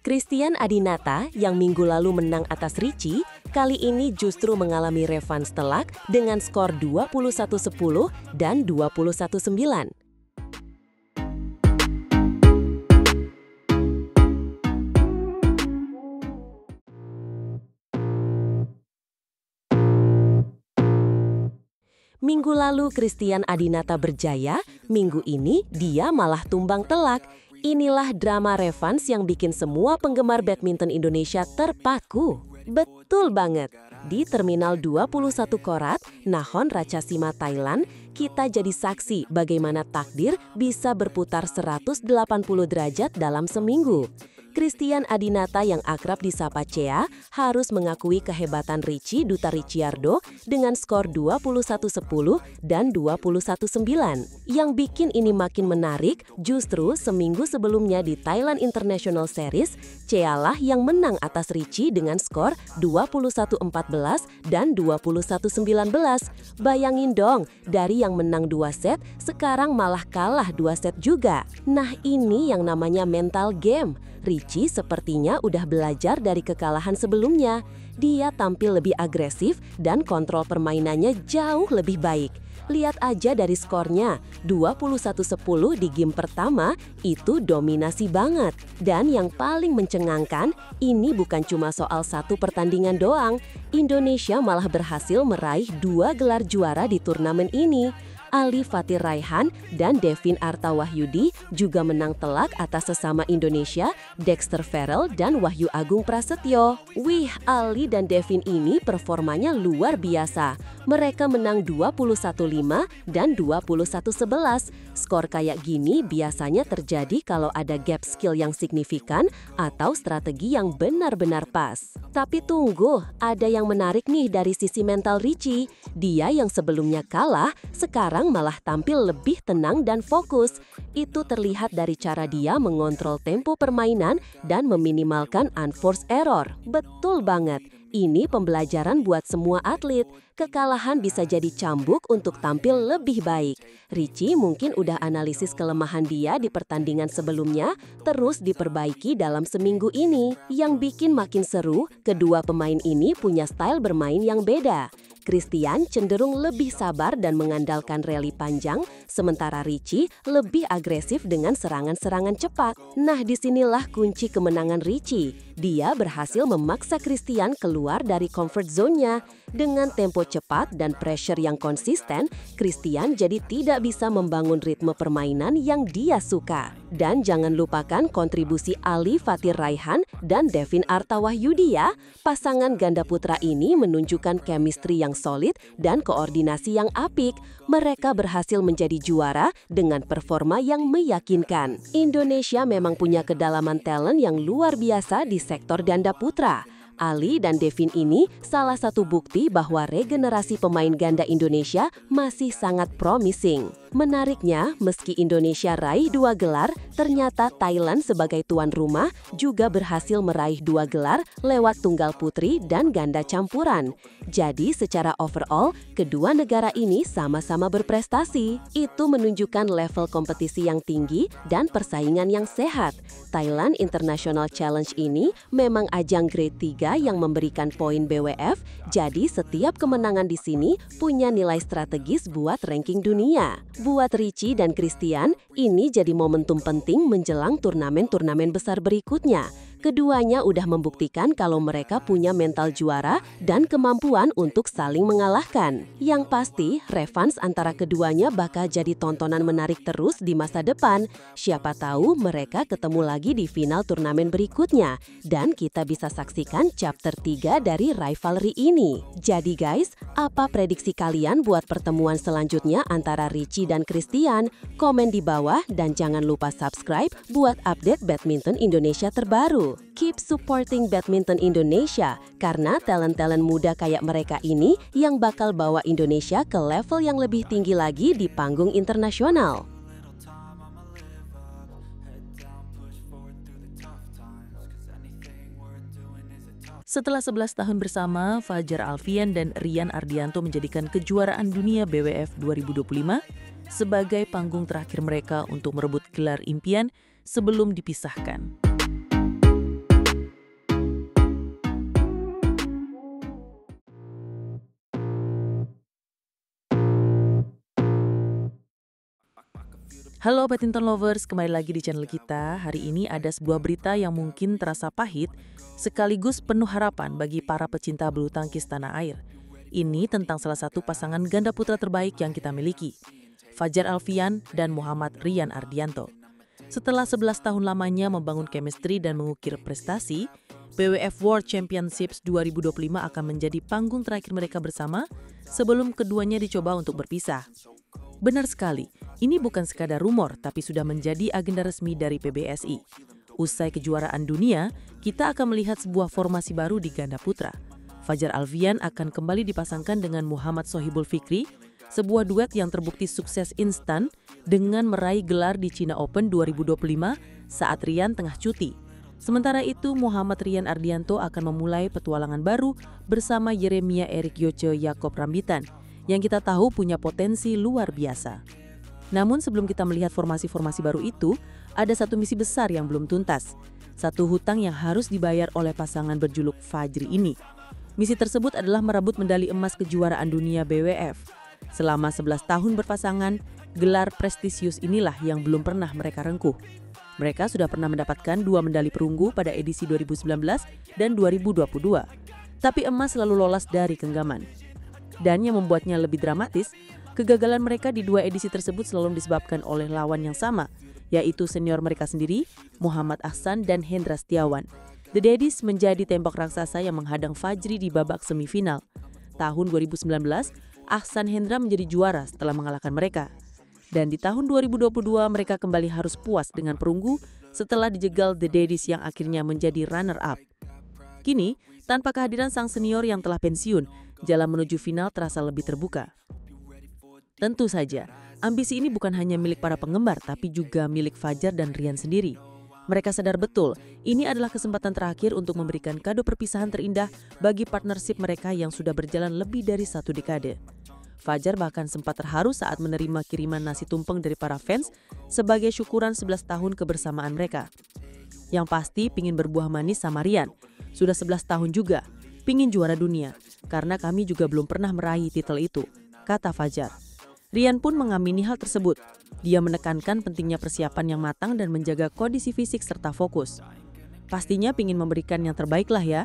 Christian Adinata yang minggu lalu menang atas Ricci, kali ini justru mengalami revans telak dengan skor 21-10 dan 21-9. Minggu lalu Christian Adinata berjaya, minggu ini dia malah tumbang telak. Inilah drama revans yang bikin semua penggemar badminton Indonesia terpaku. Betul banget, di Terminal 21 Korat, Nakhon Ratchasima, Thailand, kita jadi saksi bagaimana takdir bisa berputar 180 derajat dalam seminggu. Christian Adinata yang akrab disapa Chea harus mengakui kehebatan Ricci Duta Ricciardo dengan skor 21-10 dan 21-9. Yang bikin ini makin menarik, justru seminggu sebelumnya di Thailand International Series, Chea lah yang menang atas Ricci dengan skor 21-14 dan 21-19. Bayangin dong, dari yang menang 2 set, sekarang malah kalah 2 set juga. Nah, ini yang namanya mental game. Ricci sepertinya udah belajar dari kekalahan sebelumnya. Dia tampil lebih agresif dan kontrol permainannya jauh lebih baik. Lihat aja dari skornya, 21-10 di game pertama itu dominasi banget. Dan yang paling mencengangkan, ini bukan cuma soal satu pertandingan doang. Indonesia malah berhasil meraih 2 gelar juara di turnamen ini. Ali Fatir Raihan dan Devin Artawahyudi juga menang telak atas sesama Indonesia, Dexter Farrell dan Wahyu Agung Prasetyo. Wih, Ali dan Devin ini performanya luar biasa. Mereka menang 21-5 dan 21-11. Skor kayak gini biasanya terjadi kalau ada gap skill yang signifikan atau strategi yang benar-benar pas. Tapi tunggu, ada yang menarik nih dari sisi mental Ricci. Dia yang sebelumnya kalah, sekarang malah tampil lebih tenang dan fokus. Itu terlihat dari cara dia mengontrol tempo permainan dan meminimalkan unforced error. Betul banget. Ini pembelajaran buat semua atlet. Kekalahan bisa jadi cambuk untuk tampil lebih baik. Ricci mungkin udah analisis kelemahan dia di pertandingan sebelumnya, terus diperbaiki dalam seminggu ini. Yang bikin makin seru, kedua pemain ini punya style bermain yang beda. Christian cenderung lebih sabar dan mengandalkan rally panjang, sementara Ricci lebih agresif dengan serangan-serangan cepat. Nah, disinilah kunci kemenangan Ricci. Dia berhasil memaksa Christian keluar dari comfort zone-nya. Dengan tempo cepat dan pressure yang konsisten, Christian jadi tidak bisa membangun ritme permainan yang dia suka. Dan jangan lupakan kontribusi Ali Fatir Raihan dan Devin Artawahyudi ya. Pasangan ganda putra ini menunjukkan chemistry yang solid dan koordinasi yang apik. Mereka berhasil menjadi juara dengan performa yang meyakinkan. Indonesia memang punya kedalaman talent yang luar biasa di sektor ganda putra. Ali dan Devin ini salah satu bukti bahwa regenerasi pemain ganda Indonesia masih sangat promising. Menariknya, meski Indonesia raih 2 gelar, ternyata Thailand sebagai tuan rumah juga berhasil meraih 2 gelar lewat tunggal putri dan ganda campuran. Jadi secara overall, kedua negara ini sama-sama berprestasi. Itu menunjukkan level kompetisi yang tinggi dan persaingan yang sehat. Thailand International Challenge ini memang ajang grade 3 yang memberikan poin BWF, jadi setiap kemenangan di sini punya nilai strategis buat ranking dunia. Buat Ricci dan Christian, ini jadi momentum penting menjelang turnamen-turnamen besar berikutnya. Keduanya udah membuktikan kalau mereka punya mental juara dan kemampuan untuk saling mengalahkan. Yang pasti, revans antara keduanya bakal jadi tontonan menarik terus di masa depan. Siapa tahu mereka ketemu lagi di final turnamen berikutnya. Dan kita bisa saksikan chapter 3 dari rivalry ini. Jadi guys, apa prediksi kalian buat pertemuan selanjutnya antara Ricci dan Christian? Komen di bawah dan jangan lupa subscribe buat update badminton Indonesia terbaru. Keep supporting badminton Indonesia, karena talent-talent muda kayak mereka ini yang bakal bawa Indonesia ke level yang lebih tinggi lagi di panggung internasional. Setelah 11 tahun bersama, Fajar Alfian dan Rian Ardianto menjadikan kejuaraan dunia BWF 2025 sebagai panggung terakhir mereka untuk merebut gelar impian sebelum dipisahkan. Halo badminton lovers, kembali lagi di channel kita. Hari ini ada sebuah berita yang mungkin terasa pahit, sekaligus penuh harapan bagi para pecinta bulu tangkis tanah air. Ini tentang salah satu pasangan ganda putra terbaik yang kita miliki, Fajar Alfian dan Muhammad Rian Ardianto. Setelah 11 tahun lamanya membangun chemistry dan mengukir prestasi, BWF World Championships 2025 akan menjadi panggung terakhir mereka bersama sebelum keduanya dicoba untuk berpisah. Benar sekali, ini bukan sekadar rumor tapi sudah menjadi agenda resmi dari PBSI. Usai kejuaraan dunia, kita akan melihat sebuah formasi baru di ganda putra. Fajar Alfian akan kembali dipasangkan dengan Muhammad Sohibul Fikri, sebuah duet yang terbukti sukses instan dengan meraih gelar di China Open 2025 saat Rian tengah cuti. Sementara itu, Muhammad Rian Ardianto akan memulai petualangan baru bersama Yeremia Erik Yoce Yakob Rambitan, yang kita tahu punya potensi luar biasa. Namun sebelum kita melihat formasi-formasi baru itu, ada satu misi besar yang belum tuntas. Satu hutang yang harus dibayar oleh pasangan berjuluk Fajri ini. Misi tersebut adalah merebut medali emas kejuaraan dunia BWF. Selama 11 tahun berpasangan, gelar prestisius inilah yang belum pernah mereka rengkuh. Mereka sudah pernah mendapatkan 2 medali perunggu pada edisi 2019 dan 2022. Tapi emas selalu lolos dari genggaman. Dan yang membuatnya lebih dramatis, kegagalan mereka di 2 edisi tersebut selalu disebabkan oleh lawan yang sama, yaitu senior mereka sendiri, Muhammad Ahsan dan Hendra Setiawan. The Daddies menjadi tembok raksasa yang menghadang Fajri di babak semifinal. Tahun 2019, Ahsan Hendra menjadi juara setelah mengalahkan mereka. Dan di tahun 2022 mereka kembali harus puas dengan perunggu setelah dijegal The Daddies yang akhirnya menjadi runner-up. Kini, tanpa kehadiran sang senior yang telah pensiun, jalan menuju final terasa lebih terbuka. Tentu saja, ambisi ini bukan hanya milik para penggemar tapi juga milik Fajar dan Rian sendiri. Mereka sadar betul, ini adalah kesempatan terakhir untuk memberikan kado perpisahan terindah bagi partnership mereka yang sudah berjalan lebih dari 1 dekade. Fajar bahkan sempat terharu saat menerima kiriman nasi tumpeng dari para fans sebagai syukuran 11 tahun kebersamaan mereka. Yang pasti pingin berbuah manis sama Rian. Sudah 11 tahun juga, pingin juara dunia, karena kami juga belum pernah meraih titel itu, kata Fajar. Rian pun mengamini hal tersebut. Dia menekankan pentingnya persiapan yang matang dan menjaga kondisi fisik serta fokus. Pastinya pingin memberikan yang terbaik lah ya.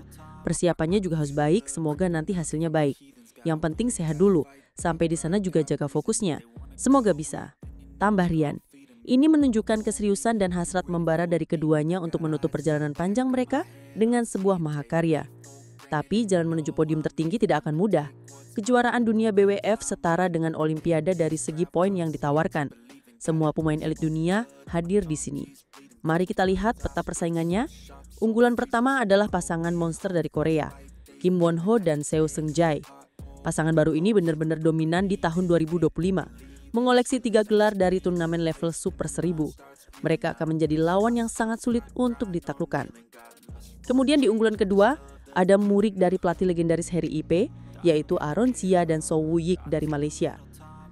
Persiapannya juga harus baik, semoga nanti hasilnya baik. Yang penting sehat dulu, sampai di sana juga jaga fokusnya. Semoga bisa. Tambah Rian. Ini menunjukkan keseriusan dan hasrat membara dari keduanya untuk menutup perjalanan panjang mereka dengan sebuah mahakarya. Tapi jalan menuju podium tertinggi tidak akan mudah. Kejuaraan dunia BWF setara dengan Olimpiade dari segi poin yang ditawarkan. Semua pemain elit dunia hadir di sini. Mari kita lihat peta persaingannya. Unggulan pertama adalah pasangan monster dari Korea, Kim Won Ho dan Seo Seung Jae. Pasangan baru ini benar-benar dominan di tahun 2025, mengoleksi 3 gelar dari turnamen level Super 1000. Mereka akan menjadi lawan yang sangat sulit untuk ditaklukkan. Kemudian di unggulan kedua, ada murid dari pelatih legendaris Harry Ipe, yaitu Aaron Chia dan So Woo Yik dari Malaysia.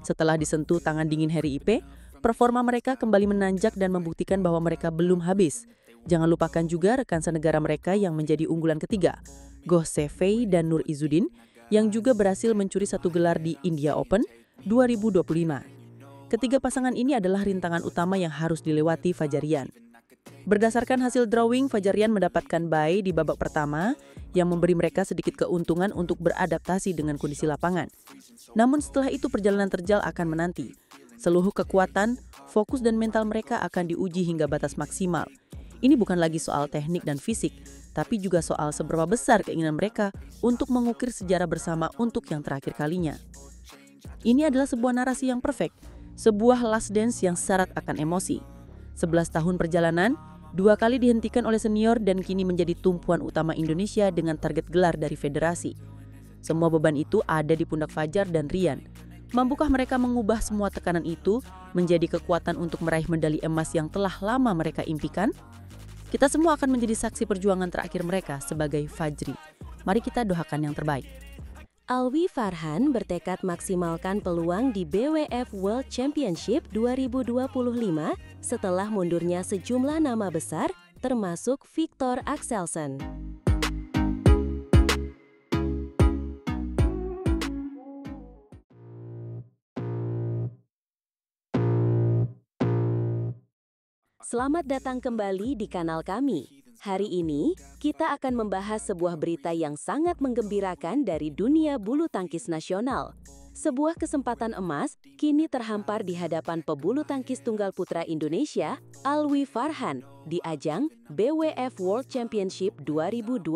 Setelah disentuh tangan dingin Harry Ipe, performa mereka kembali menanjak dan membuktikan bahwa mereka belum habis. Jangan lupakan juga rekan senegara mereka yang menjadi unggulan ketiga, Goh Se Fei dan Nur Izzuddin, yang juga berhasil mencuri 1 gelar di India Open 2025. Ketiga pasangan ini adalah rintangan utama yang harus dilewati Fajarian. Berdasarkan hasil drawing, Fajarian mendapatkan bye di babak pertama yang memberi mereka sedikit keuntungan untuk beradaptasi dengan kondisi lapangan. Namun setelah itu perjalanan terjal akan menanti. Seluruh kekuatan, fokus dan mental mereka akan diuji hingga batas maksimal. Ini bukan lagi soal teknik dan fisik, tapi juga soal seberapa besar keinginan mereka untuk mengukir sejarah bersama untuk yang terakhir kalinya. Ini adalah sebuah narasi yang perfect, sebuah last dance yang syarat akan emosi. 11 tahun perjalanan, 2 kali dihentikan oleh senior dan kini menjadi tumpuan utama Indonesia dengan target gelar dari federasi. Semua beban itu ada di pundak Fajar dan Rian. Mampukah mereka mengubah semua tekanan itu menjadi kekuatan untuk meraih medali emas yang telah lama mereka impikan? Kita semua akan menjadi saksi perjuangan terakhir mereka sebagai Fajri. Mari kita doakan yang terbaik. Alwi Farhan bertekad maksimalkan peluang di BWF World Championship 2025 setelah mundurnya sejumlah nama besar, termasuk Viktor Axelsen. Selamat datang kembali di kanal kami. Hari ini, kita akan membahas sebuah berita yang sangat menggembirakan dari dunia bulu tangkis nasional. Sebuah kesempatan emas kini terhampar di hadapan pebulu tangkis tunggal putra Indonesia, Alwi Farhan, di ajang BWF World Championship 2025.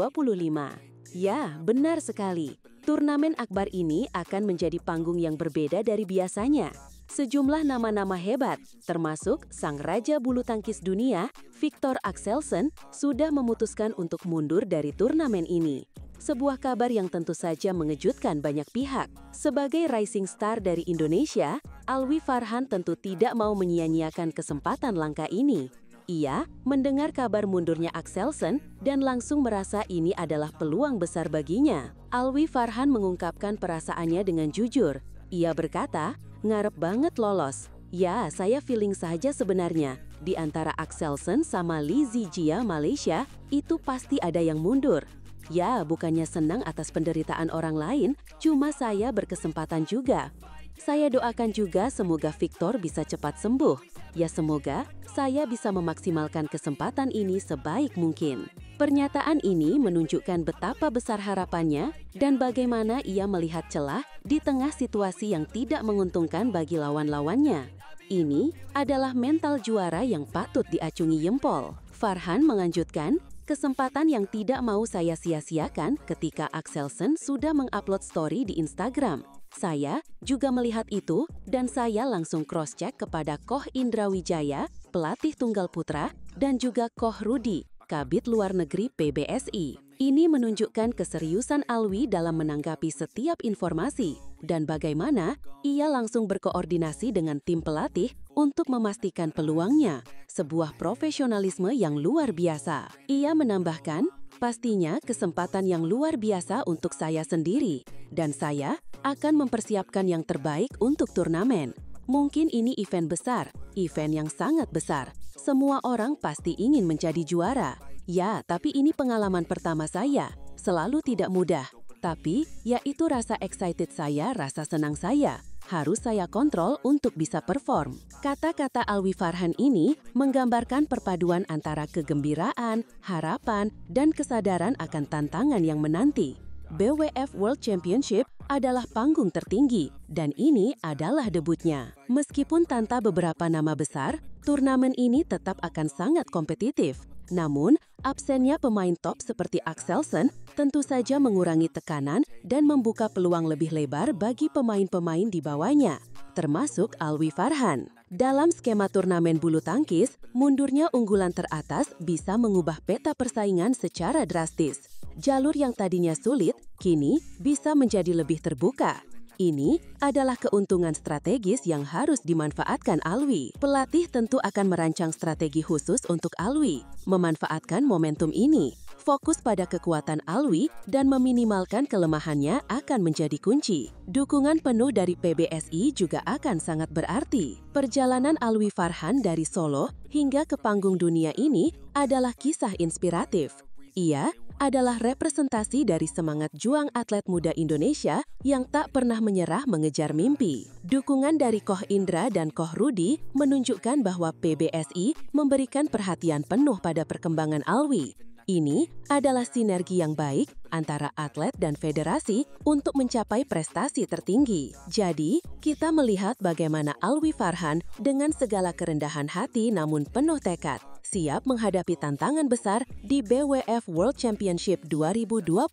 Ya, benar sekali. Turnamen akbar ini akan menjadi panggung yang berbeda dari biasanya. Sejumlah nama-nama hebat, termasuk sang raja bulu tangkis dunia, Viktor Axelsen, sudah memutuskan untuk mundur dari turnamen ini. Sebuah kabar yang tentu saja mengejutkan banyak pihak. Sebagai rising star dari Indonesia, Alwi Farhan tentu tidak mau menyia-nyiakan kesempatan langka ini. Ia mendengar kabar mundurnya Axelsen dan langsung merasa ini adalah peluang besar baginya. Alwi Farhan mengungkapkan perasaannya dengan jujur. Ia berkata, "Ngarep banget lolos. Ya, saya feeling saja sebenarnya. Di antara Axelsen sama Lee Zijia Malaysia, itu pasti ada yang mundur. Ya, bukannya senang atas penderitaan orang lain, cuma saya berkesempatan juga. Saya doakan juga semoga Viktor bisa cepat sembuh. Ya semoga saya bisa memaksimalkan kesempatan ini sebaik mungkin." Pernyataan ini menunjukkan betapa besar harapannya dan bagaimana ia melihat celah di tengah situasi yang tidak menguntungkan bagi lawan-lawannya. Ini adalah mental juara yang patut diacungi jempol. Farhan melanjutkan, "Kesempatan yang tidak mau saya sia-siakan ketika Axelsen sudah mengupload story di Instagram. Saya juga melihat itu dan saya langsung cross-check kepada Koh Indra Wijaya, pelatih tunggal putra, dan juga Koh Rudi, Kabid Luar Negeri PBSI. Ini menunjukkan keseriusan Alwi dalam menanggapi setiap informasi dan bagaimana ia langsung berkoordinasi dengan tim pelatih untuk memastikan peluangnya. Sebuah profesionalisme yang luar biasa." Ia menambahkan, "Pastinya kesempatan yang luar biasa untuk saya sendiri dan saya akan mempersiapkan yang terbaik untuk turnamen. Mungkin ini event besar, event yang sangat besar. Semua orang pasti ingin menjadi juara. Ya, tapi ini pengalaman pertama saya. Selalu tidak mudah. Tapi, ya itu rasa excited saya, rasa senang saya. Harus saya kontrol untuk bisa perform." Kata-kata Alwi Farhan ini menggambarkan perpaduan antara kegembiraan, harapan, dan kesadaran akan tantangan yang menanti. BWF World Championship adalah panggung tertinggi, dan ini adalah debutnya. Meskipun tanpa beberapa nama besar, turnamen ini tetap akan sangat kompetitif. Namun, absennya pemain top seperti Axelsen tentu saja mengurangi tekanan dan membuka peluang lebih lebar bagi pemain-pemain di bawahnya, termasuk Alwi Farhan. Dalam skema turnamen bulu tangkis, mundurnya unggulan teratas bisa mengubah peta persaingan secara drastis. Jalur yang tadinya sulit, kini bisa menjadi lebih terbuka. Ini adalah keuntungan strategis yang harus dimanfaatkan Alwi. Pelatih tentu akan merancang strategi khusus untuk Alwi, memanfaatkan momentum ini. Fokus pada kekuatan Alwi dan meminimalkan kelemahannya akan menjadi kunci. Dukungan penuh dari PBSI juga akan sangat berarti. Perjalanan Alwi Farhan dari Solo hingga ke panggung dunia ini adalah kisah inspiratif. Ia adalah representasi dari semangat juang atlet muda Indonesia yang tak pernah menyerah mengejar mimpi. Dukungan dari Koh Indra dan Koh Rudi menunjukkan bahwa PBSI memberikan perhatian penuh pada perkembangan Alwi. Ini adalah sinergi yang baik antara atlet dan federasi untuk mencapai prestasi tertinggi. Jadi, kita melihat bagaimana Alwi Farhan dengan segala kerendahan hati namun penuh tekad, siap menghadapi tantangan besar di BWF World Championship 2025.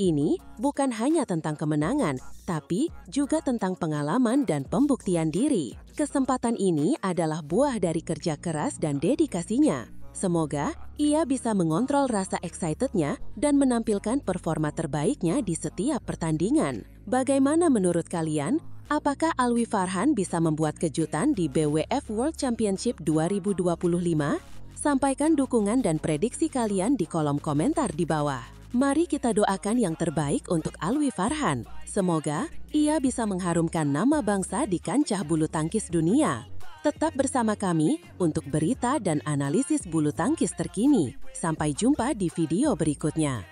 Ini bukan hanya tentang kemenangan, tapi juga tentang pengalaman dan pembuktian diri. Kesempatan ini adalah buah dari kerja keras dan dedikasinya. Semoga ia bisa mengontrol rasa excitednya dan menampilkan performa terbaiknya di setiap pertandingan. Bagaimana menurut kalian? Apakah Alwi Farhan bisa membuat kejutan di BWF World Championship 2025? Sampaikan dukungan dan prediksi kalian di kolom komentar di bawah. Mari kita doakan yang terbaik untuk Alwi Farhan. Semoga ia bisa mengharumkan nama bangsa di kancah bulu tangkis dunia. Tetap bersama kami untuk berita dan analisis bulu tangkis terkini. Sampai jumpa di video berikutnya.